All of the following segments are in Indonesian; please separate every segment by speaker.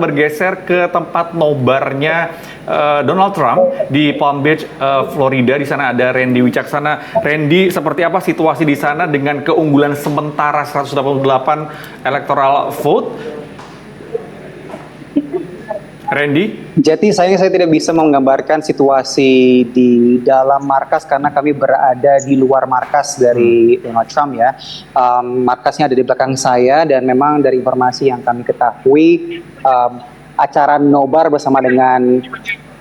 Speaker 1: Bergeser ke tempat nobarnya Donald Trump di Palm Beach, Florida. Di sana ada Randy Wicaksana. Randy, seperti apa situasi di sana dengan keunggulan sementara 188 electoral vote? Randy?
Speaker 2: Jadi saya tidak bisa menggambarkan situasi di dalam markas karena kami berada di luar markas dari Donald Trump ya. Markasnya ada di belakang saya dan memang dari informasi yang kami ketahui acara nobar bersama dengan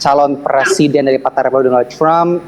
Speaker 2: calon presiden dari Partai Republik Donald Trump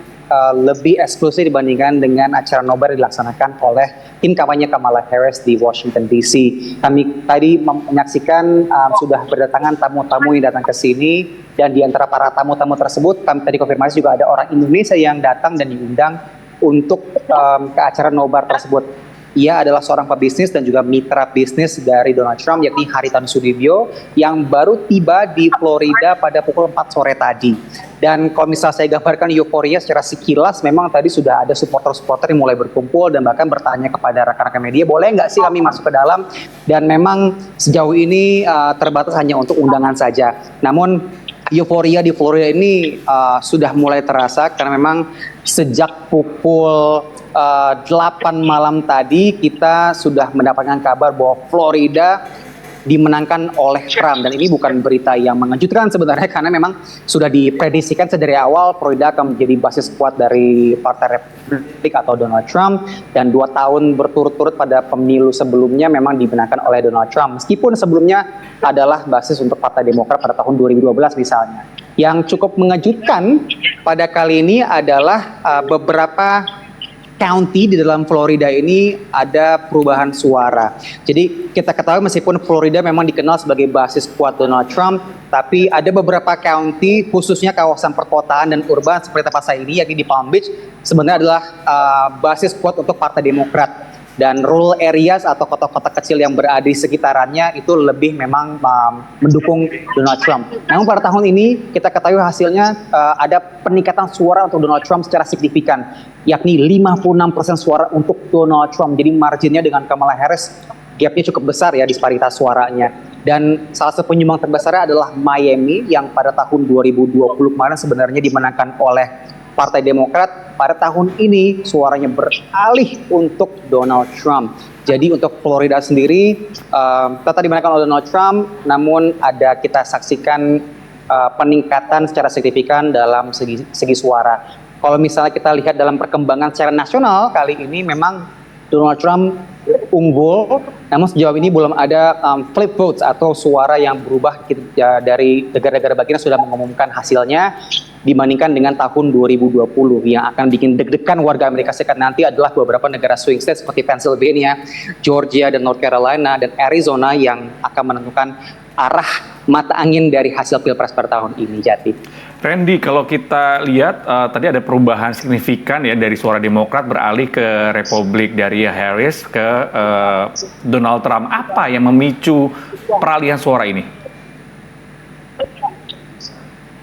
Speaker 2: lebih eksklusif dibandingkan dengan acara nobar yang dilaksanakan oleh tim kampanye Kamala Harris di Washington DC. Kami tadi menyaksikan sudah berdatangan tamu-tamu yang datang ke sini, dan di antara para tamu-tamu tersebut kami tadi konfirmasi juga ada orang Indonesia yang datang dan diundang untuk ke acara nobar tersebut. Ia adalah seorang pebisnis dan juga mitra bisnis dari Donald Trump, yakni Haritanu Sudibyo, yang baru tiba di Florida pada pukul 4 sore tadi. Dan kalau misalnya saya gambarkan euforia secara sekilas, memang tadi sudah ada supporter-supporter yang mulai berkumpul dan bahkan bertanya kepada rekan-rekan media, boleh nggak sih kami masuk ke dalam? Dan memang sejauh ini terbatas hanya untuk undangan saja. Namun euforia di Florida ini sudah mulai terasa karena memang sejak pukul 8 malam tadi kita sudah mendapatkan kabar bahwa Florida dimenangkan oleh Trump, dan ini bukan berita yang mengejutkan sebenarnya karena memang sudah diprediksikan sedari awal Florida akan menjadi basis kuat dari Partai Republik atau Donald Trump, dan 2 tahun berturut-turut pada pemilu sebelumnya memang dimenangkan oleh Donald Trump meskipun sebelumnya adalah basis untuk Partai Demokrat pada tahun 2012 misalnya. Yang cukup mengejutkan pada kali ini adalah beberapa county di dalam Florida ini ada perubahan suara. Jadi kita ketahui meskipun Florida memang dikenal sebagai basis kuat Donald Trump, tapi ada beberapa county khususnya kawasan perkotaan dan urban seperti tempat saya ini, yakni di Palm Beach, sebenarnya adalah basis kuat untuk Partai Demokrat. Dan rural areas atau kota-kota kecil yang berada di sekitarannya itu lebih memang mendukung Donald Trump. Namun pada tahun ini kita ketahui hasilnya ada peningkatan suara untuk Donald Trump secara signifikan, yakni 56% suara untuk Donald Trump. Jadi marginnya dengan Kamala Harris gapnya cukup besar ya, disparitas suaranya. Dan salah satu penyumbang terbesarnya adalah Miami yang pada tahun 2020 kemarin sebenarnya dimenangkan oleh Partai Demokrat. Pada tahun ini suaranya beralih untuk Donald Trump. Jadi untuk Florida sendiri tetap dimenangkan oleh Donald Trump, namun ada kita saksikan peningkatan secara signifikan dalam segi suara. Kalau misalnya kita lihat dalam perkembangan secara nasional kali ini memang Donald Trump unggul, namun sejauh ini belum ada flip votes atau suara yang berubah dari negara-negara bagian sudah mengumumkan hasilnya dibandingkan dengan tahun 2020. Yang akan bikin deg-degan warga Amerika Serikat nanti adalah beberapa negara swing state seperti Pennsylvania, Georgia, dan North Carolina, dan Arizona yang akan menentukan arah mata angin dari hasil pilpres pada tahun ini. Jati.
Speaker 1: Randy, kalau kita lihat tadi ada perubahan signifikan ya dari suara Demokrat beralih ke Republik, dari Harris ke Donald Trump. Apa yang memicu peralihan suara ini?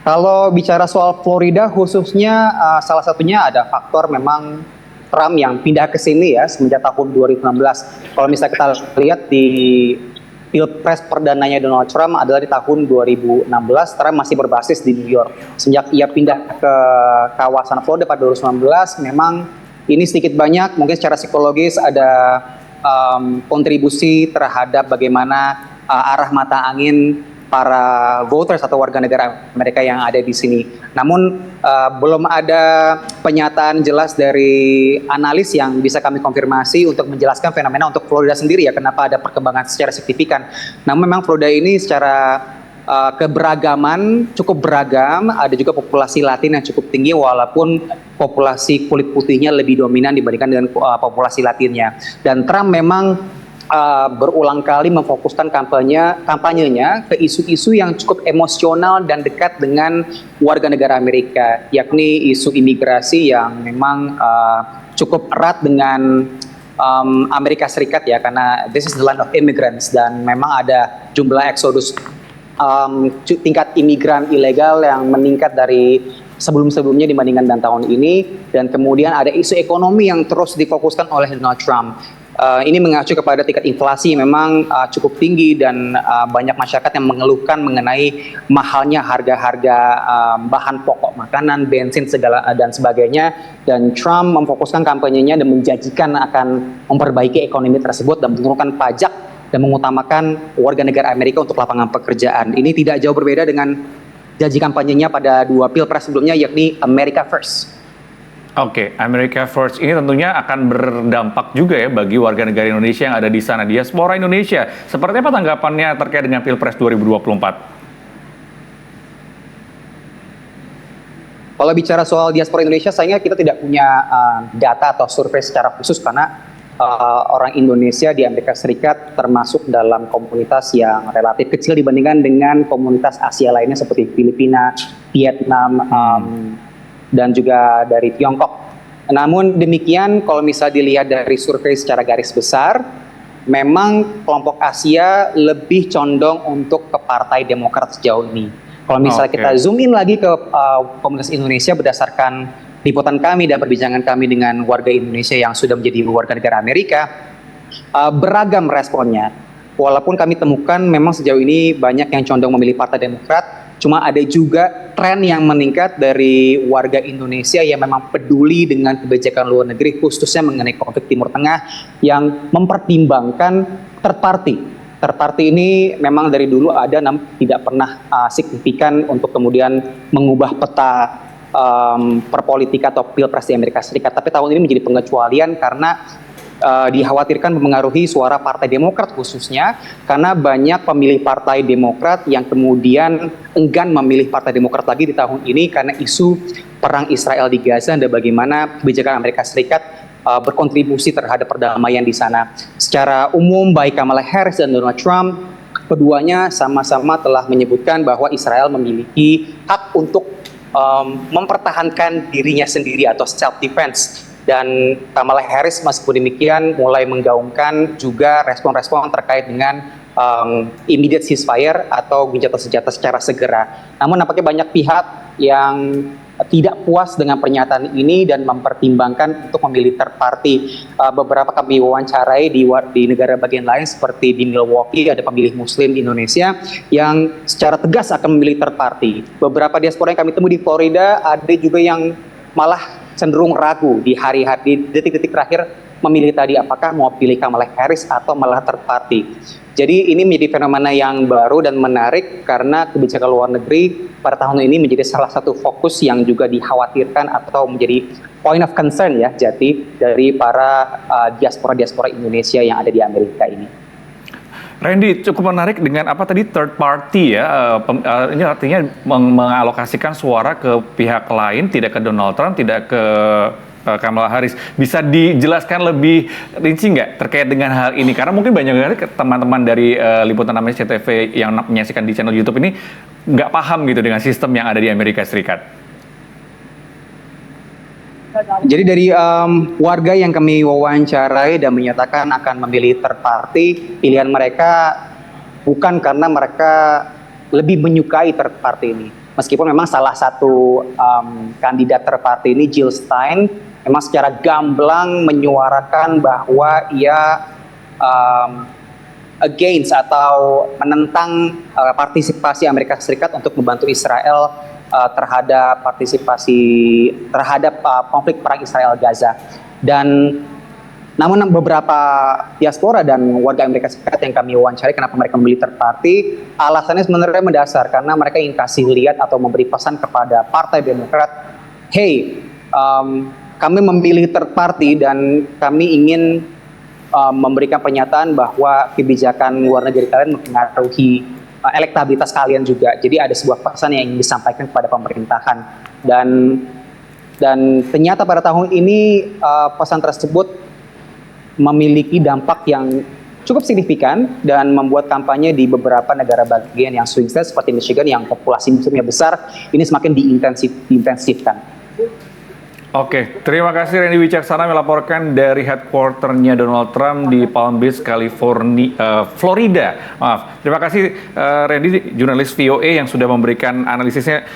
Speaker 2: Kalau bicara soal Florida khususnya, salah satunya ada faktor memang Trump yang pindah ke sini ya semenjak tahun 2016. Kalau misalnya kita lihat di pilpres perdananya Donald Trump adalah di tahun 2016, Trump masih berbasis di New York. Sejak ia pindah ke kawasan Florida pada 2019, memang ini sedikit banyak mungkin secara psikologis ada kontribusi terhadap bagaimana arah mata angin para voters atau warga negara Amerika yang ada di sini. Namun belum ada pernyataan jelas dari analis yang bisa kami konfirmasi untuk menjelaskan fenomena untuk Florida sendiri ya, kenapa ada perkembangan secara signifikan. Namun memang Florida ini secara keberagaman cukup beragam, ada juga populasi Latin yang cukup tinggi walaupun populasi kulit putihnya lebih dominan dibandingkan dengan populasi Latinnya. Dan Trump memang berulang kali memfokuskan kampanyenya ke isu-isu yang cukup emosional dan dekat dengan warga negara Amerika, yakni isu imigrasi yang memang cukup erat dengan Amerika Serikat ya, karena this is the land of immigrants, dan memang ada jumlah eksodus tingkat imigran ilegal yang meningkat dari sebelum-sebelumnya dibandingkan dengan tahun ini. Dan kemudian ada isu ekonomi yang terus difokuskan oleh Donald Trump. Ini mengacu kepada tingkat inflasi memang cukup tinggi dan banyak masyarakat yang mengeluhkan mengenai mahalnya harga-harga bahan pokok makanan, bensin segala dan sebagainya. Dan Trump memfokuskan kampanyenya dan menjanjikan akan memperbaiki ekonomi tersebut dan menurunkan pajak dan mengutamakan warga negara Amerika untuk lapangan pekerjaan. Ini tidak jauh berbeda dengan janji kampanyenya pada 2 pilpres sebelumnya, yakni America First.
Speaker 1: Oke, America First ini tentunya akan berdampak juga ya bagi warga negara Indonesia yang ada di sana, diaspora Indonesia. Seperti apa tanggapannya terkait dengan Pilpres 2024?
Speaker 2: Kalau bicara soal diaspora Indonesia, sayangnya kita tidak punya data atau survei secara khusus karena orang Indonesia di Amerika Serikat termasuk dalam komunitas yang relatif kecil dibandingkan dengan komunitas Asia lainnya seperti Filipina, Vietnam, dan juga dari Tiongkok. Namun demikian, kalau misalnya dilihat dari survei secara garis besar, memang kelompok Asia lebih condong untuk ke Partai Demokrat sejauh ini. Kalau misalnya kita zoom in lagi ke komunitas Indonesia berdasarkan liputan kami dan perbincangan kami dengan warga Indonesia yang sudah menjadi warga negara Amerika, beragam responnya. Walaupun kami temukan memang sejauh ini banyak yang condong memilih Partai Demokrat, cuma ada juga tren yang meningkat dari warga Indonesia yang memang peduli dengan kebijakan luar negeri, khususnya mengenai konflik Timur Tengah, yang mempertimbangkan third party. Third party ini memang dari dulu ada, namun tidak pernah signifikan untuk kemudian mengubah peta perpolitika atau pilpres di Amerika Serikat. Tapi tahun ini menjadi pengecualian karena dikhawatirkan mempengaruhi suara Partai Demokrat khususnya karena banyak pemilih Partai Demokrat yang kemudian enggan memilih Partai Demokrat lagi di tahun ini karena isu perang Israel di Gaza dan bagaimana kebijakan Amerika Serikat berkontribusi terhadap perdamaian di sana. Secara umum baik Kamala Harris dan Donald Trump keduanya sama-sama telah menyebutkan bahwa Israel memiliki hak untuk mempertahankan dirinya sendiri atau self defense. Dan Kamala Harris meskipun demikian mulai menggaungkan juga respon-respon terkait dengan immediate ceasefire atau gencatan senjata secara segera. Namun nampaknya banyak pihak yang tidak puas dengan pernyataan ini dan mempertimbangkan untuk memilih third party. Beberapa kami wawancarai di negara bagian lain seperti di Milwaukee ada pemilih Muslim di Indonesia yang secara tegas akan memilih third party. Beberapa diaspora yang kami temui di Florida ada juga yang malah cenderung ragu di detik-detik terakhir memilih tadi apakah mau pilih Kamala Harris atau malah third party. Jadi ini menjadi fenomena yang baru dan menarik karena kebijakan luar negeri pada tahun ini menjadi salah satu fokus yang juga dikhawatirkan atau menjadi point of concern ya Jati dari para diaspora Indonesia yang ada di Amerika ini.
Speaker 1: Randy, cukup menarik dengan apa tadi third party ya, ini artinya mengalokasikan suara ke pihak lain, tidak ke Donald Trump, tidak ke Kamala Harris. Bisa dijelaskan lebih rinci nggak terkait dengan hal ini? Karena mungkin banyak teman-teman dari Liputan Amerika CTV yang menyaksikan di channel YouTube ini nggak paham gitu dengan sistem yang ada di Amerika Serikat.
Speaker 2: Jadi dari warga yang kami wawancarai dan menyatakan akan memilih third party, pilihan mereka bukan karena mereka lebih menyukai third party ini. Meskipun memang salah satu kandidat third party ini, Jill Stein, memang secara gamblang menyuarakan bahwa ia against atau menentang partisipasi Amerika Serikat untuk membantu Israel terhadap konflik perang Israel Gaza. Dan namun beberapa diaspora dan warga Amerika Serikat yang kami wawancari kenapa mereka memilih third party, alasannya sebenarnya mendasar karena mereka ingin kasih lihat atau memberi pesan kepada Partai Demokrat, hey, kami memilih third party dan kami ingin memberikan pernyataan bahwa kebijakan luar negeri kalian mempengaruhi elektabilitas kalian juga. Jadi ada sebuah pesan yang ingin disampaikan kepada pemerintahan. Dan ternyata pada tahun ini pesan tersebut memiliki dampak yang cukup signifikan dan membuat kampanye di beberapa negara bagian yang swing state seperti Michigan yang populasi muslimnya besar ini semakin diintensifkan.
Speaker 1: Oke, terima kasih Randy Wicaksana melaporkan dari headquarter-nya Donald Trump di Palm Beach, California, Florida. Maaf. Terima kasih Randy, jurnalis VOA yang sudah memberikan analisisnya.